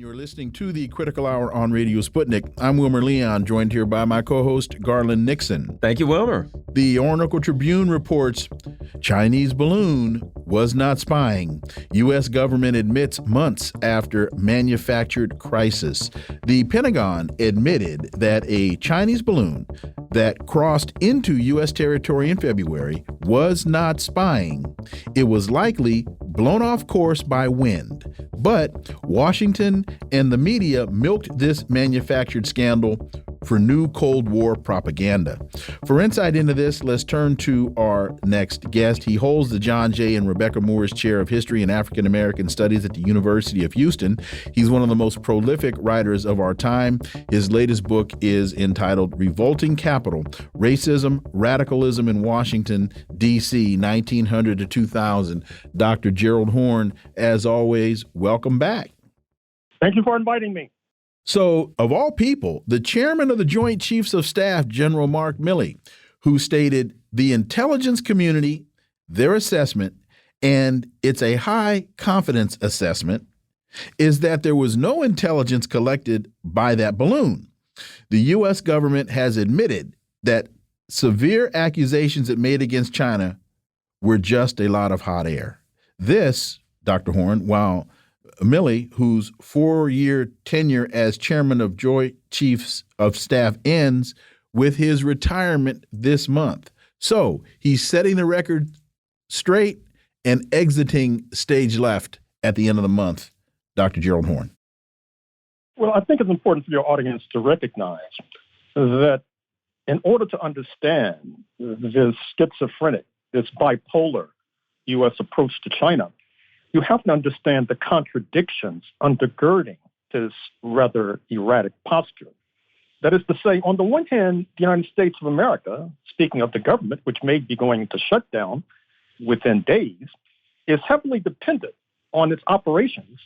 You're listening to the Critical Hour on Radio Sputnik. I'm Wilmer Leon, joined here by my co-host, Garland Nixon. Thank you, Wilmer. The Oracle Tribune reports Chinese balloon was not spying. U.S. government admits months after manufactured crisis. The Pentagon admitted that a Chinese balloon that crossed into U.S. territory in February was not spying. It was likely blown off course by wind. But Washington and the media milked this manufactured scandal for new Cold War propaganda. For insight into this, let's turn to our next guest. He holds the John J. and Rebecca Moores Chair of History and African American Studies at the University of Houston. He's one of the most prolific writers of our time. His latest book is entitled Revolting Capital: Racism, Radicalism in Washington, D.C., 1900 to 2000. Dr. Gerald Horne, as always, welcome back. Thank you for inviting me. So, of all people, the chairman of the Joint Chiefs of Staff, General Mark Milley, who stated the intelligence community, their assessment, and it's a high confidence assessment, is that there was no intelligence collected by that balloon. The U.S. government has admitted that severe accusations it made against China were just a lot of hot air. This, Dr. Horne, while Milley, whose 4-year tenure as chairman of Joint Chiefs of Staff ends with his retirement this month. So he's setting the record straight and exiting stage left at the end of the month. Dr. Gerald Horne. Well, I think it's important for your audience to recognize that in order to understand this schizophrenic, this bipolar U.S. approach to China, you have to understand the contradictions undergirding this rather erratic posture. That is to say, on the one hand, the United States of America, speaking of the government, which may be going into shutdown within days, is heavily dependent on its operations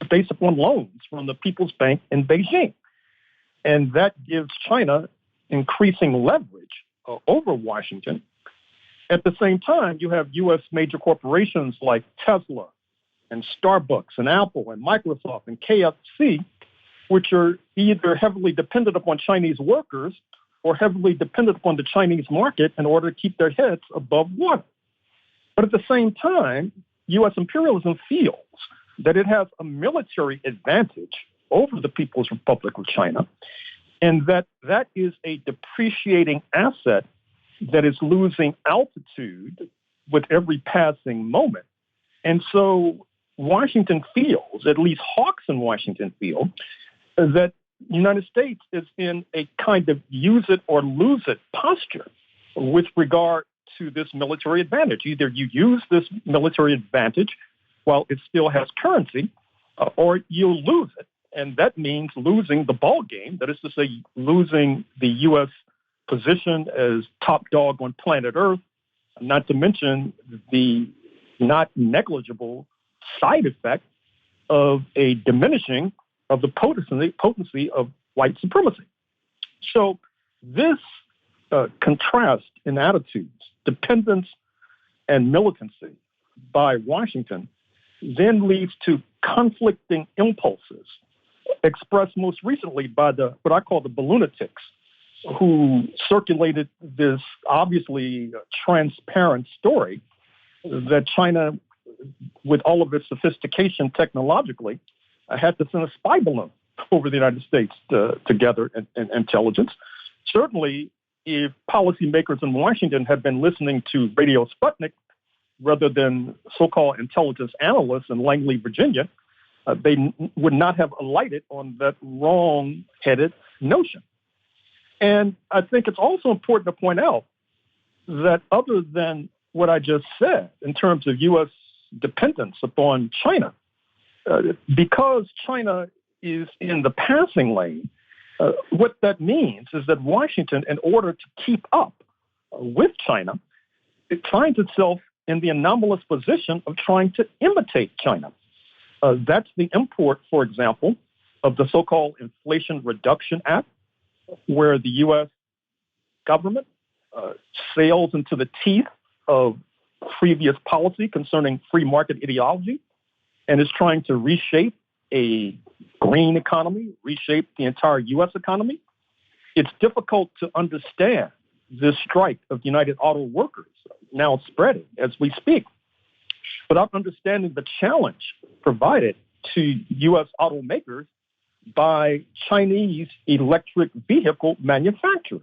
based upon loans from the People's Bank in Beijing. And that gives China increasing leverage over Washington. At the same time, you have U.S. major corporations like Tesla and Starbucks and Apple and Microsoft and KFC, which are either heavily dependent upon Chinese workers or heavily dependent upon the Chinese market in order to keep their heads above water. But at the same time, U.S. imperialism feels that it has a military advantage over the People's Republic of China, and that is a depreciating asset that is losing altitude with every passing moment. And so Washington feels, at least hawks in Washington feel, that the United States is in a kind of use it or lose it posture with regard to this military advantage. Either you use this military advantage while it still has currency, or you'll lose it. And that means losing the ball game. That is to say, losing the U.S. position as top dog on planet Earth, not to mention the not negligible side effect of a diminishing of the potency of white supremacy. So this contrast in attitudes, dependence and militancy by Washington then leads to conflicting impulses expressed most recently by what I call the balloonatics, who circulated this obviously transparent story that China, with all of its sophistication technologically, had to send a spy balloon over the United States to gather intelligence. Certainly, if policymakers in Washington had been listening to Radio Sputnik rather than so-called intelligence analysts in Langley, Virginia, they would not have alighted on that wrong-headed notion. And I think it's also important to point out that other than what I just said in terms of U.S. dependence upon China, because China is in the passing lane, what that means is that Washington, in order to keep up with China, it finds itself in the anomalous position of trying to imitate China. That's the import, for example, of the so-called Inflation Reduction Act, where the U.S. government sails into the teeth of previous policy concerning free market ideology and is trying to reshape a green economy, reshaped the entire U.S. economy. It's difficult to understand this strike of United Auto Workers, now spreading as we speak, without understanding the challenge provided to U.S. automakers by Chinese electric vehicle manufacturers.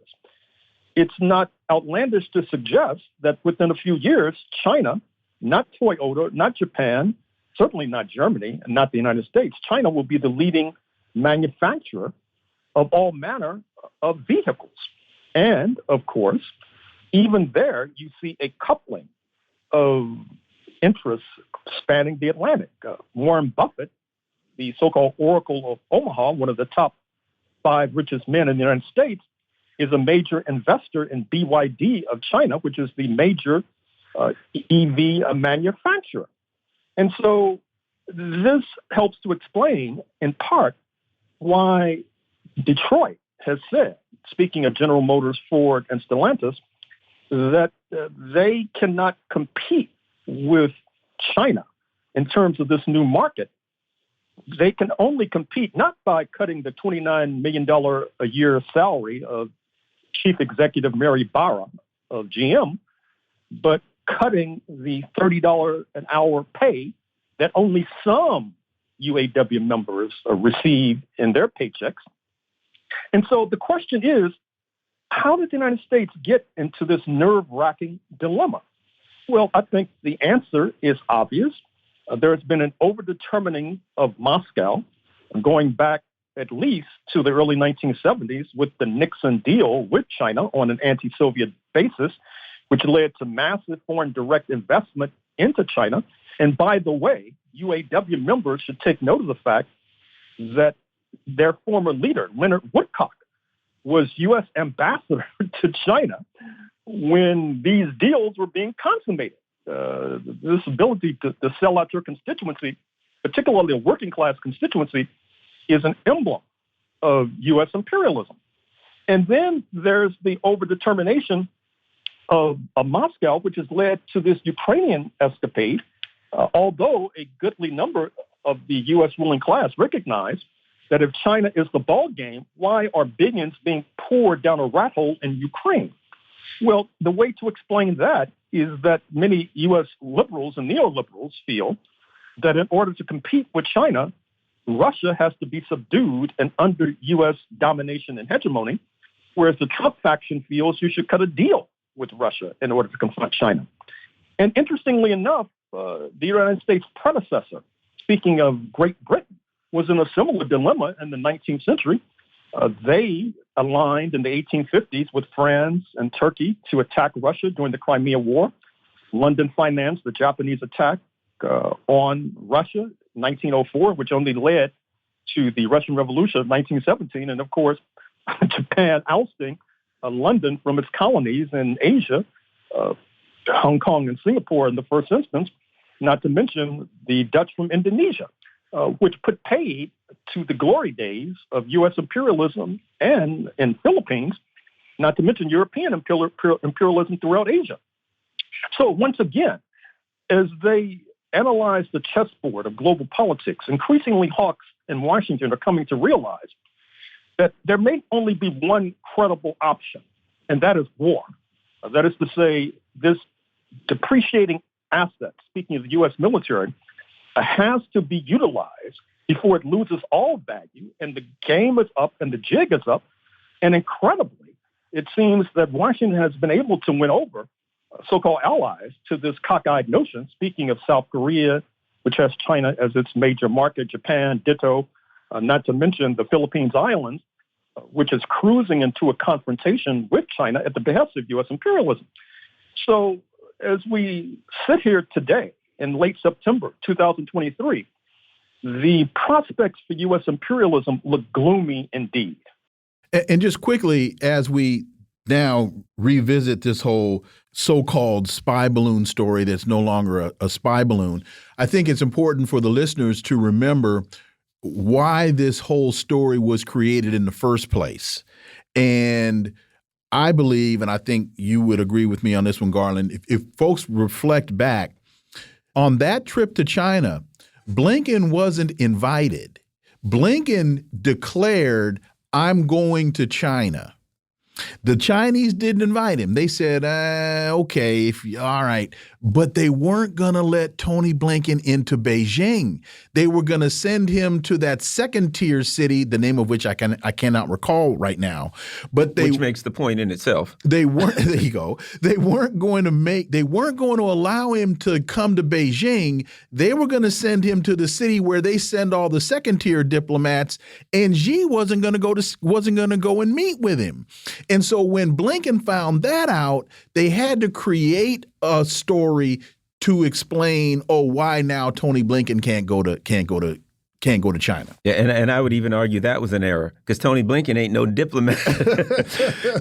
It's not outlandish to suggest that within a few years, China, not Toyota, not Japan, certainly not Germany, and not the United States, China will be the leading manufacturer of all manner of vehicles. And, of course, even there, you see a coupling of interests spanning the Atlantic. Warren Buffett, the so-called Oracle of Omaha, one of the top 5 richest men in the United States, is a major investor in BYD of China, which is the major EV manufacturer. And so this helps to explain, in part, why Detroit has said, speaking of General Motors, Ford, and Stellantis, that they cannot compete with China in terms of this new market. They can only compete not by cutting the $29 million a year salary of Chief Executive Mary Barra of GM, but cutting the $30 an hour pay that only some UAW members receive in their paychecks. And so the question is, how did the United States get into this nerve-wracking dilemma? Well, I think the answer is obvious. There has been an overdetermining of Moscow going back at least to the early 1970s with the Nixon deal with China on an anti-Soviet basis, which led to massive foreign direct investment into China. And by the way, UAW members should take note of the fact that their former leader, Leonard Woodcock, was U.S. ambassador to China when these deals were being consummated. This ability to sell out your constituency, particularly a working class constituency, is an emblem of U.S. imperialism. And then there's the overdetermination of Moscow, which has led to this Ukrainian escapade, although a goodly number of the U.S. ruling class recognize that if China is the ball game, why are billions being poured down a rat hole in Ukraine? Well, the way to explain that is that many U.S. liberals and neoliberals feel that in order to compete with China, Russia has to be subdued and under U.S. domination and hegemony, whereas the Trump faction feels you should cut a deal with Russia in order to confront China. And interestingly enough, the United States predecessor, speaking of Great Britain, was in a similar dilemma in the 19th century. They aligned in the 1850s with France and Turkey to attack Russia during the Crimea War. London financed the Japanese attack on Russia in 1904, which only led to the Russian Revolution of 1917. And of course, Japan ousting London from its colonies in Asia, Hong Kong and Singapore in the first instance, not to mention the Dutch from Indonesia, which put paid to the glory days of U.S. imperialism and in Philippines, not to mention European imperialism throughout Asia. So once again, as they analyze the chessboard of global politics, increasingly hawks in Washington are coming to realize that there may only be one credible option, and that is war. That is to say, this depreciating asset, speaking of the U.S. military, has to be utilized before it loses all value, and the game is up and the jig is up. And incredibly, it seems that Washington has been able to win over so-called allies to this cockeyed notion, speaking of South Korea, which has China as its major market, Japan, ditto, not to mention the Philippines Islands, which is cruising into a confrontation with China at the behest of U.S. imperialism. So as we sit here today, in late September 2023, the prospects for U.S. imperialism look gloomy indeed. And just quickly, as we now revisit this whole so-called spy balloon story that's no longer a spy balloon, I think it's important for the listeners to remember why this whole story was created in the first place. And I believe, and I think you would agree with me on this one, Garland, if folks reflect back, on that trip to China, Blinken wasn't invited. Blinken declared, I'm going to China. The Chinese didn't invite him. They said, okay, all right. But they weren't going to let Tony Blinken into Beijing. They were going to send him to that second tier city, the name of which I cannot recall right now. But which makes the point in itself. They weren't. There you go. They weren't going to allow him to come to Beijing. They were going to send him to the city where they send all the second tier diplomats, and Xi wasn't going to go and meet with him. And so when Blinken found that out, they had to create a story to explain, why now Tony Blinken can't go to China. Yeah, and I would even argue that was an error because Tony Blinken ain't no diplomat.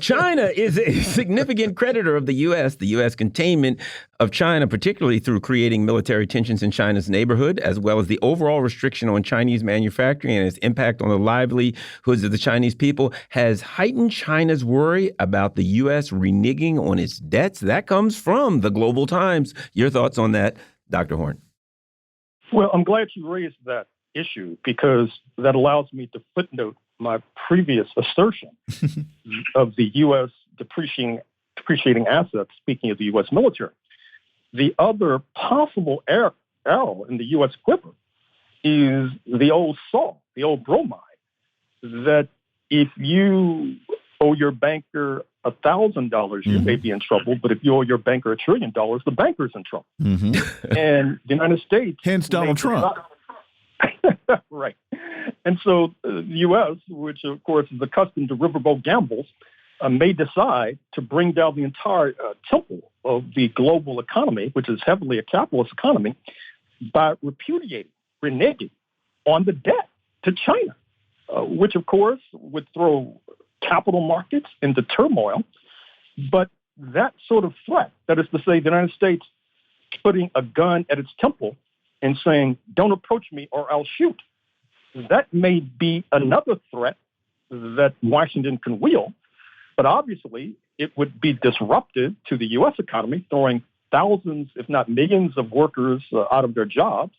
China is a significant creditor of the U.S. The U.S. containment of China, particularly through creating military tensions in China's neighborhood, as well as the overall restriction on Chinese manufacturing and its impact on the livelihoods of the Chinese people, has heightened China's worry about the U.S. reneging on its debts. That comes from the Global Times. Your thoughts on that, Dr. Horne? Well, I'm glad you raised that issue because that allows me to footnote my previous assertion of the U.S. depreciating assets, speaking of the U.S. military. The other possible arrow in the U.S. quiver is the old saw, the old bromide, that if you owe your banker $1,000, you may be in trouble, but if you owe your banker $1 trillion, the banker's in trouble. And the United States... Hence Donald Trump. Right. And so the U.S., which of course is accustomed to riverboat gambles, may decide to bring down the entire temple of the global economy, which is heavily a capitalist economy, by reneging on the debt to China, which of course would throw capital markets into turmoil. But that sort of threat, that is to say, the United States putting a gun at its temple and saying, don't approach me or I'll shoot. That may be another threat that Washington can wield, but obviously it would be disruptive to the U.S. economy, throwing thousands, if not millions of workers out of their jobs,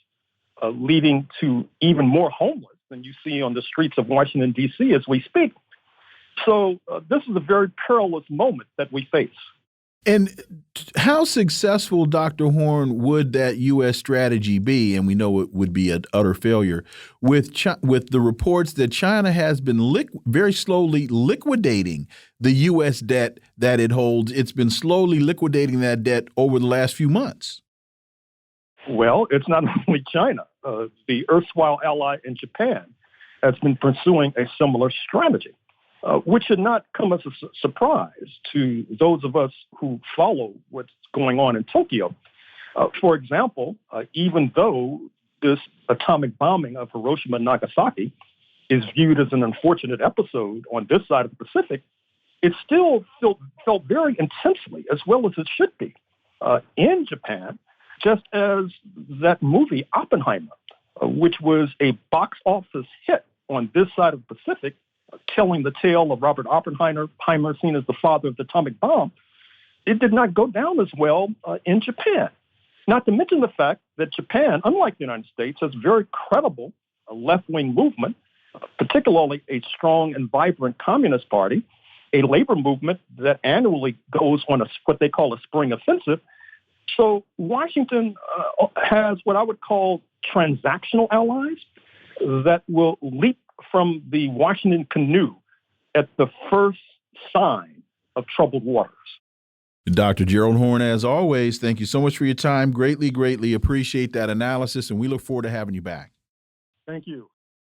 leading to even more homeless than you see on the streets of Washington, D.C. as we speak. So this is a very perilous moment that we face. And how successful, Dr. Horne, would that U.S. strategy be? And we know it would be an utter failure with the reports that China has been very slowly liquidating the U.S. debt that it holds. It's been slowly liquidating that debt over the last few months. Well, it's not only China. The erstwhile ally in Japan has been pursuing a similar strategy. Which should not come as a surprise to those of us who follow what's going on in Tokyo. For example, even though this atomic bombing of Hiroshima and Nagasaki is viewed as an unfortunate episode on this side of the Pacific, it still felt very intensely, as well as it should be, in Japan, just as that movie Oppenheimer, which was a box office hit on this side of the Pacific, telling the tale of Robert Oppenheimer, seen as the father of the atomic bomb, it did not go down as well in Japan. Not to mention the fact that Japan, unlike the United States, has a very credible left-wing movement, particularly a strong and vibrant communist party, a labor movement that annually goes on what they call a spring offensive. So Washington has what I would call transactional allies that will leap from the Washington canoe at the first sign of troubled waters. Dr. Gerald Horne, as always, thank you so much for your time. Greatly, greatly appreciate that analysis, and we look forward to having you back. Thank you.